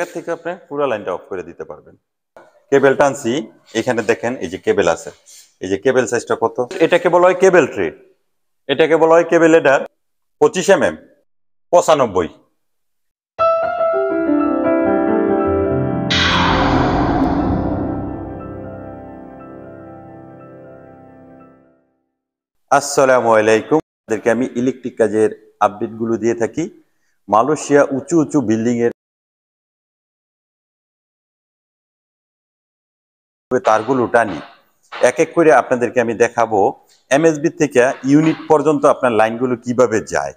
এর থেকে আপনি পুরো লাইনটা অফ করে দিতে পারবেন। কেবল টানছি, এখানে দেখেন এই যে কেবল আছে, এই যে কেবল সাইজটা কত, এটাকে বলা হয় কেবল ট্রে, এটাকে বলা হয় কেবল হেডার 25 95। আসসালামু আলাইকুম। আপনাদেরকে আমি ইলেকট্রিক কাজের আপডেট গুলো দিয়ে থাকি। মালয়েশিয়া উঁচু উঁচু বিল্ডিং এর তারগুলো টানি, এক এক করে আপনাদেরকে আমি দেখাবো এমএসবি থেকে ইউনিট পর্যন্ত আপনার লাইনগুলো কিভাবে যায়।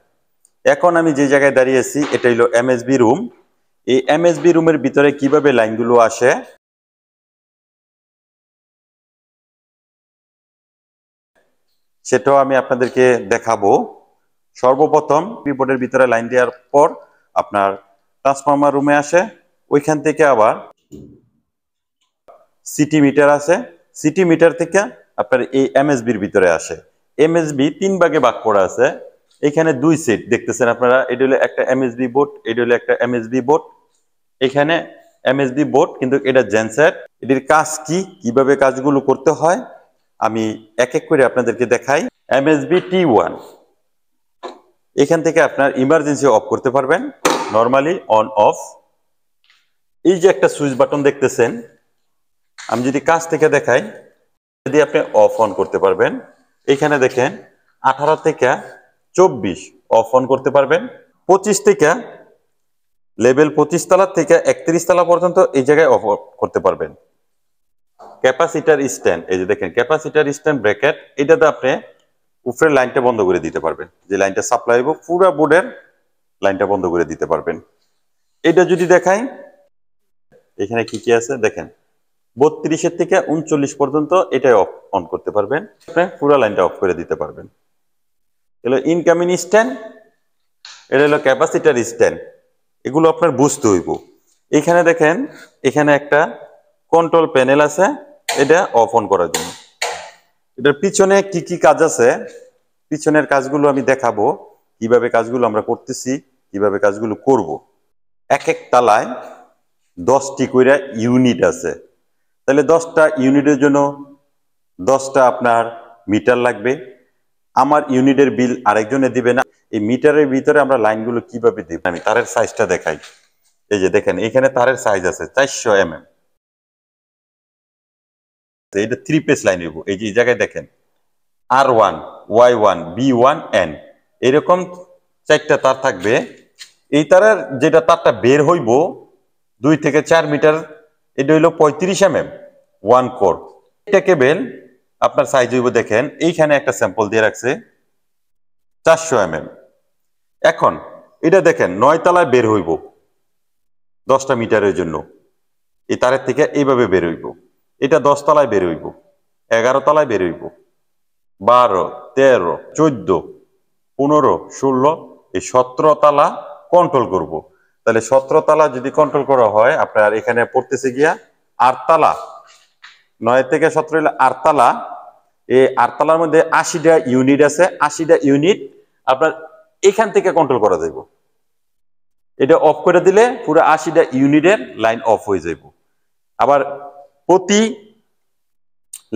এখন আমি যে জায়গায় দাঁড়িয়ে আছি এটা হলো এমএসবি রুম। এই এমএসবি রুমের ভিতরে কিভাবে লাইনগুলো আসে সেটাও আমি আপনাদেরকে দেখাবো। সর্বপ্রথম বোর্ডের ভিতরে লাইন দেওয়ার পর আপনার ট্রান্সফরমার রুমে আসে, ওইখান থেকে আবার সিটি মিটার আছে, সিটি মিটার থেকে আপনার এই এমএসবির ভিতরে আসে। এমএসবি 3 ভাগে ভাগ করা আছে, এখানে 2 সেট দেখতেছেন আপনারা, এটা হলো একটা এমএসবি বোর্ড, এটা হলো একটা এমএসবি বোর্ড। এখানে এমএসবি বোর্ড, কিন্তু এটা জেনসেট। এটির কাজ কি, কিভাবে কাজগুলো করতে হয় আমি এক এক করে আপনাদেরকে দেখাই। এমএসবি T1, এখান থেকে আপনার ইমার্জেন্সি অফ করতে পারবেন, নরমালি অন অফ। এই যে একটা সুইচ বাটন দেখতেছেন, আমি যদি কাছ থেকে দেখাই, যদি আপনি অফ অন করতে পারবেন। এখানে দেখেন 18 থেকে 24 অফ অন করতে পারবেন। 25 থেকে লেভেল 25 তলা থেকে 31 তলা পর্যন্ত এই জায়গায় অফ করতে পারবেন। ক্যাপাসিটার স্ট্যান্ড, এই যে দেখেন ক্যাপাসিটার স্ট্যান্ড ব্র্যাকেট, এটাতে আপনি উপরের লাইনটা বন্ধ করে দিতে পারবেন, যে লাইনটা সাপ্লাই হইব পুরো বোর্ডের লাইনটা বন্ধ করে দিতে পারবেন। এটা যদি দেখাই, এখানে কি কি আছে দেখেন, 32 থেকে 39 পর্যন্ত এটাই অফ অন করতে পারবেন, আপনি পুরো লাইনটা অফ করে দিতে পারবেন। এগুলো ইনকামিং স্ট্যান্ড, এটা হলো ক্যাপাসিটার স্ট্যান্ড, এগুলো আপনার বুঝতে হইব। এখানে দেখেন, এখানে একটা কন্ট্রোল প্যানেল আছে, এটা অফ অন করার জন্য। এটার পিছনে কি কি কাজ আছে, পিছনের কাজগুলো আমি দেখাবো, কিভাবে কাজগুলো আমরা করতেছি, কিভাবে কাজগুলো করব। এক এক তালায় 10টি করে ইউনিট আছে, তাহলে 10টা ইউনিটের জন্য 10টা আপনার মিটার লাগবে। আমার ইউনিটের বিল আরেকজনে দিবে না। এই মিটারের ভিতরে আমরা লাইনগুলো কিভাবে দিব, আমি তারের সাইজটা দেখাই। এই যে দেখেন, এখানে তারের সাইজ আছে 400 এটা 3 পেজ লাইন হইব। এই যে এই জায়গায় দেখেন R1 Y1 B1 N, এরকম 4টা তার থাকবে। এই তারের যেটা তারটা বের হইব 2 থেকে 4 মিটার, এটা হইলো 35 1 কোর। এটা কেবল আপনার সাইজ হইব, দেখেন এইখানে একটা স্যাম্পল দিয়ে রাখছে 400 এখন এটা দেখেন 9 তলায় বের হইব 10টা মিটারের জন্য, এই তারের থেকে এইভাবে বের হইব। এটা 10 তলায় বের হইব, 11 তলায় বের হইব, 12 13 14 15 16, এই 17 তালা কন্ট্রোল করব। তাহলে 17 তালা যদি কন্ট্রোল করা হয়, আপনার এখানে পড়তেছে গিয়া 8 তালা, 9 থেকে 17 হলে 8 তালা। এই 8 তালার মধ্যে 80টা ইউনিট আছে, 80টা ইউনিট আপনার এখান থেকে কন্ট্রোল করা যাইব। এটা অফ করে দিলে পুরো 80টা ইউনিটের লাইন অফ হয়ে যাইব। আবার প্রতি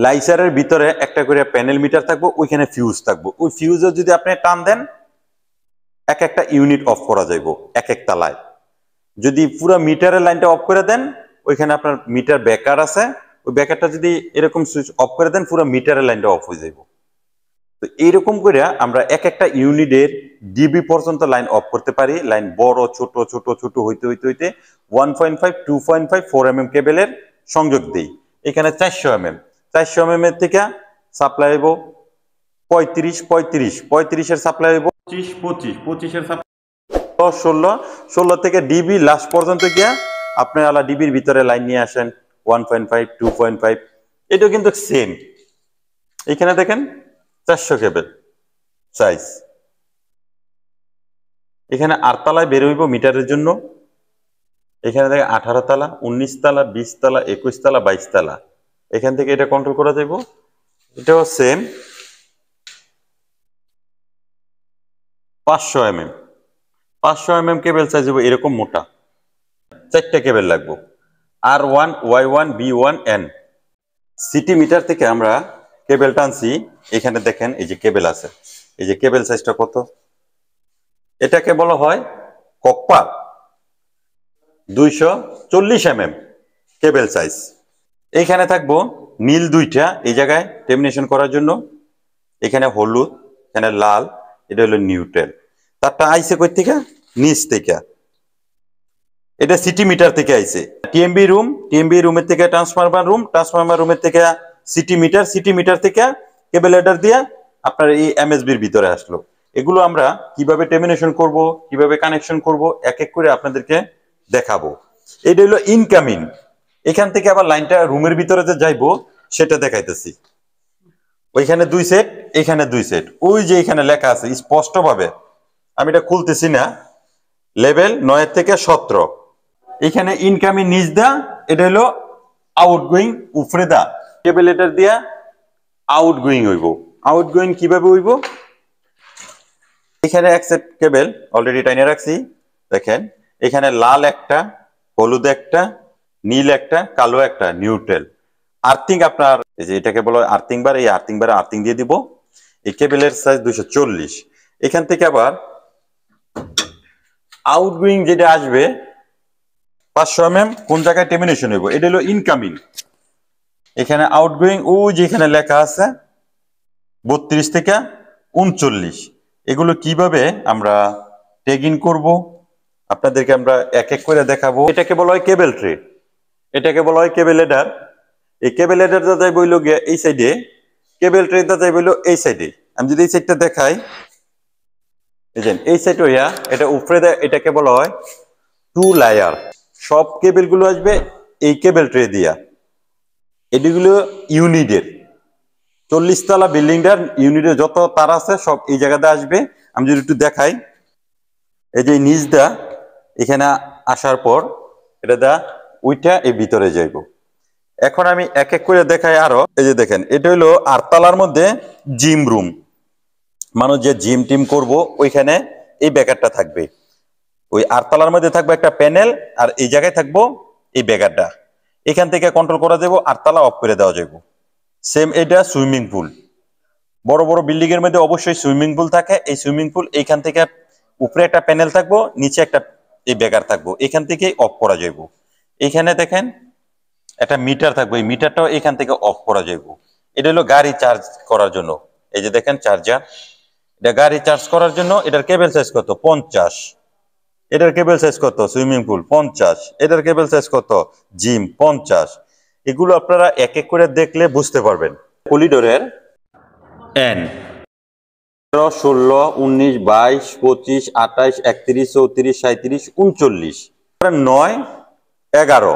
লাইসারের ভিতরে একটা করে প্যানেল মিটার থাকবো, ওইখানে ফিউজ থাকবো, ওই ফিউজে যদি আপনি টান দেন এক একটা ইউনিট অফ করা যাইব এক এক তালায়। যদি পুরো মিটারের লাইনটা অফ করে দেন, ওইখানে আপনার মিটার ব্যাকার আছে, ওই ব্যাকারটা যদি এরকম সুইচ অফ করে দেন, পুরো মিটারের লাইনটা অফ হয়ে যাইব। তো এইরকম করে আমরা এক একটা ইউনিটের ডিবি পর্যন্ত লাইন অফ করতে পারি। লাইন বড় ছোট ছোট ছোট হইতে হইতে হইতে 1.5 2.5 4 কেবলের সংযোগ দেই। এখানে 400 400 এর থেকে সাপ্লাই হইব 35 এর সাপ্লাই হইব 25 এর সাপ্লাই 16 থেকে ডিবি লাস্ট পর্যন্ত গিয়া আপনি আলা ডিবির ভিতরে লাইন নিয়ে আসেন 1.5 2.5। এটা কিন্তু সেম, এখানে দেখেন 400 কেবল সাইজ। এখানে 8 তালায় বের হইব মিটারের জন্য, এখানে দেখেন 18 তালা 19 তালা 20 তালা 21 তালা 22 তালা, এখান থেকে এটা কন্ট্রোল করা যাইব। এটাও সেম 500 500 কেবল সাইজ হইব এরকম মোটা, চারটা কেবল লাগবে, R1 Y1 B1 N। City metre থেকে আমরা কেবল টানছি, এখানে দেখেন এই যে কেবল আছে, এই যে কেবল সাইজটা কত, এটাকে বলা হয় কপার 240 mm কেবল সাইজ। এইখানে থাকবো নীল দুইটা এই জায়গায় টেমিনেশন করার জন্য, এখানে হলুদ, এখানে লাল, এটা হলো নিউট্রাল। তারটা আইসে কই থেকে, নিচ থেকে, এটা সিটি মিটার থেকে আইছে। টিএমবি রুমের থেকে ট্রান্সফরমার রুমের থেকে সিটি মিটার থেকে কেবল হেডার দিয়ে আপনার এই এমএসবির ভিতরে আসলো। এগুলো আমরা কিভাবে টেমিনেশন করব, কিভাবে কানেকশন করব, এক এক করে আপনাদেরকে দেখাবো। এটা হলো ইনকামিং, এখান থেকে আবার লাইনটা রুমের ভিতরে যে যাইবো সেটা দেখাইতেছি। ওইখানে 2 সেট, এখানে 2 সেট, ওই যে এখানে লেখা আছে স্পষ্ট ভাবে, আমি এটা খুলতেছি না, লেভেল 9 থেকে 17। এখানে ইনকামিং নিচ দা, এটা হলো আউটগোয়িং উপরে দা, কেবল এটার দিয়া আউটগোয়িং হইব। আউটগোয়িং কিভাবে হইব, এখানে এক সেট কেবল অলরেডি টাইনে রাখছি, দেখেন এখানে লাল একটা, হলুদ একটা, নীল একটা, কালো একটা, নিউট্রাল। আর্থিং আপনার এই যে এটাকে বলা হয় আর্থিং বার, এই আর্থিং বারে আর্থিং দিয়ে দিব। এই কেবলের সাইজ 240। এখান থেকে আবার আউটগোয়িং যেটা আসবে 500 mm কোন জায়গায় টেমিনেশন হইব, এটা হলো ইনকামিং। এখানে আউটগোয়িং ও যেখানে লেখা আছে 32 থেকে 39। এগুলো কিভাবে আমরা ট্যাগ ইন করব আপনাদেরকে আমরা এক এক করে দেখাবো। এটাকে বলা হয় কেবল ট্রে, এটাকে বলা হয় কেবল হেডার। এই কেবল হেডারটা যাই বইল গিয়ে এই সাইডে, কেবল ট্রেটা যাই বইল এই সাইডে। আমি যদি এই সাইডটা দেখাই, এই সাইড হইয়া এটা উপরে দেয়, এটাকে বলা হয় 2 লেয়ার। সব কেবল গুলো আসবে এই কেবল ট্রে দিয়া। এগুলো ইউনিটের 40 তলা বিল্ডিংটার ইউনিটের যত তার আছে সব এই জায়গাতে আসবে। আমি যদি একটু দেখাই, এই যে নিচ দা এখানে আসার পর এটা দা ওইটা এই ভিতরে যাইব। এখন আমি এক এক করে দেখাই আরো। এই যে দেখেন এটা হলো 8 তলার মধ্যে জিম রুম, মানুষ যে জিম টিম করব ওইখানে এই ব্যাকারটা থাকবে। ওই 8 তলার মধ্যে থাকবে একটা প্যানেল, আর এই জায়গায় থাকবো এই ব্যাকারটা। এখান থেকে কন্ট্রোল করা যাবো, 8 তলা অফ করে দেওয়া যাবে। সেম এটা সুইমিং পুল, বড় বড় বিল্ডিং এর মধ্যে অবশ্যই সুইমিং পুল থাকে। এই সুইমিং পুল এইখান থেকে উপরে একটা প্যানেল থাকবো, নিচে একটা এই ব্যাকার থাকবো, এখান থেকে অফ করা যাইব। এখানে দেখেন একটা মিটার থাকবে, এই মিটারটাও এখান থেকে অফ করা যাইব। এটা হলো গাড়ি চার্জ করার জন্য, এই যে দেখেন চার্জার, এটা গাড়ি চার্জ করার জন্য। এটার কেবল সাইজ কত, 50। এটার কেবল সাইজ কত, সুইমিং পুল 50। এটার কেবল সাইজ কত, জিম 50। এগুলো আপনারা এক এক করে দেখলে বুঝতে পারবেন। করিডোরের এন 16, 19, 22, 25, 28, 31, 34, 37, 39, 9, 11,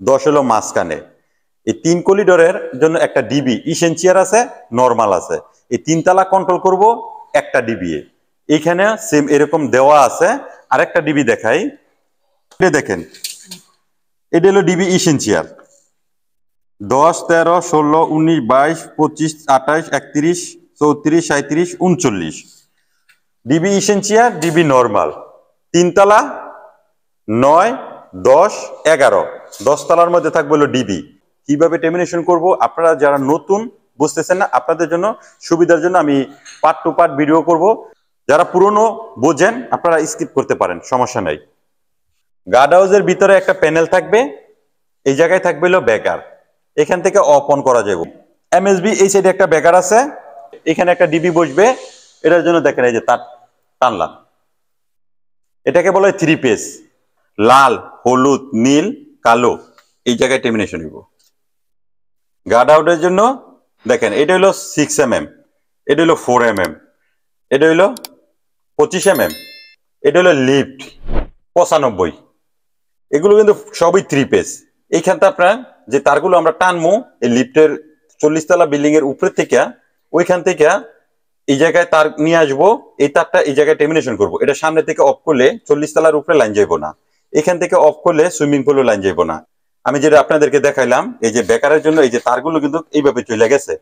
10 হলো মাঝখানে। এই 3 করিডোরের জন্য একটা ডিবি ইসেনশিয়াল আছে, নরমাল আছে। এই 3 তলা কন্ট্রোল করব একটা ডিবি। এখানে সেম এরকম দেওয়া আছে। আরেকটা ডিবি দেখাই, দেখেন এটা হলো DB essential 10, 13, 16, 19, 22, 25, 28, 31, 34, 37, 39। DB essential, DB normal, 3 তলা, 9, 10, 11, 10 তলার মধ্যে থাকবে হলো ডিবি। কিভাবে টেমিনেশন করব আপনারা যারা নতুন বুঝতেছেন না, আপনাদের জন্য সুবিধার জন্য আমি পার্ট টু পার্ট ভিডিও করব। যারা পুরনো বোঝেন আপনারা স্কিপ করতে পারেন, সমস্যা নাই। গার্ড হাউসের ভিতরে একটা প্যানেল থাকবে, এই জায়গায় থাকবে হলো ব্যাকার, এখান থেকে অফ অন করা যাবে। এমএসবি এই সাইডে একটা ব্যাকার আছে, এখানে একটা ডিবি বসবে। এটার জন্য দেখেন এই যে তার টানলাম, এটাকে বলা হয় 3 পেজ, লাল, হলুদ, নীল, কালো, এই জায়গায় টেমিনেশন হইব। গার্ড আউটের জন্য দেখেন এটা হলো 6 mm, এটা হলো 4 mm, এটা হলো 25 mm, এটা হলো লিফট 95। এগুলো কিন্তু সবই 3 পেজ। এইখানটা আপনার যে তারগুলো আমরা টানবো এই লিফটের 40 তলা বিল্ডিং এর উপরে থেকে, ওইখান থেকে এই জায়গায় তার নিয়ে আসবো, এই তারটা এই জায়গায় টেমিনেশন করবো। এটা সামনে থেকে অফ করলে 40 তলার উপরে লাইন যাইবো না, এখান থেকে অফ করলে সুইমিং পুলও লাইন যাইবো না। আমি যেটা আপনাদেরকে দেখাইলাম এই যে বেকারের জন্য, এই যে তারগুলো কিন্তু এইভাবে চলে গেছে,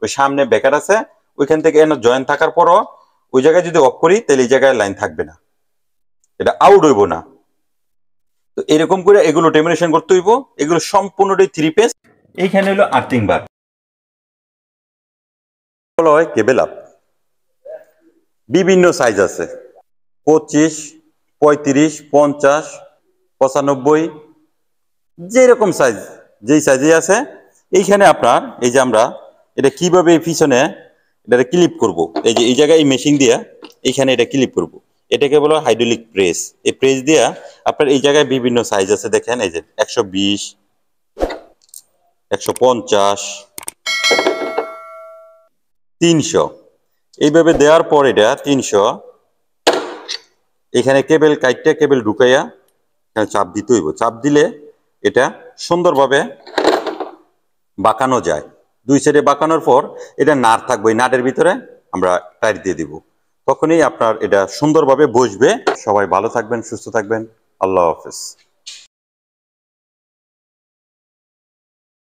ওই সামনে বেকার আছে, ওইখান থেকে এনে জয়েন্ট থাকার পরও ওই জায়গায় যদি অফ করি তাহলে এই জায়গায় লাইন থাকবে না, এটা আউট হইব না। তো এরকম করে এগুলো টেমিনেশন করতে হইব। এগুলো সম্পূর্ণটাই 3 পেজ। এইখানে হলো আর্থিং বার, বলা হয় কেবল আপ। বিভিন্ন সাইজ আছে, 25, 35, 50, 95, যেরকম সাইজ, যেই সাইজে আছে। এইখানে আপনার এই যে আমরা এটা কিভাবে পিছনে এটা ক্লিপ করব, এই যে এই জায়গায় এই মেশিন দিয়া এইখানে এটা ক্লিপ করব, এটাকে বলা হয় হাইড্রোলিক প্রেস। এই প্রেস দিয়া আপনার এই জায়গায় বিভিন্ন সাইজ আছে, দেখেন এই যে 120, 150, 300, এইভাবে দেওয়ার পর এটা 300, এখানে কেবল কাইটটা কেবল ঢুকাইয়া এখানে চাপ দিতে হইব। চাপ দিলে এটা সুন্দরভাবে বাঁকানো যায়। দুই সাইডে বাঁকানোর পর এটা নাট থাকবে, এই নাটের ভিতরে আমরা টাইট দিয়ে দিব, তখনই আপনার এটা সুন্দরভাবে বসবে। সবাই ভালো থাকবেন, সুস্থ থাকবেন। আল্লাহ হাফেজ।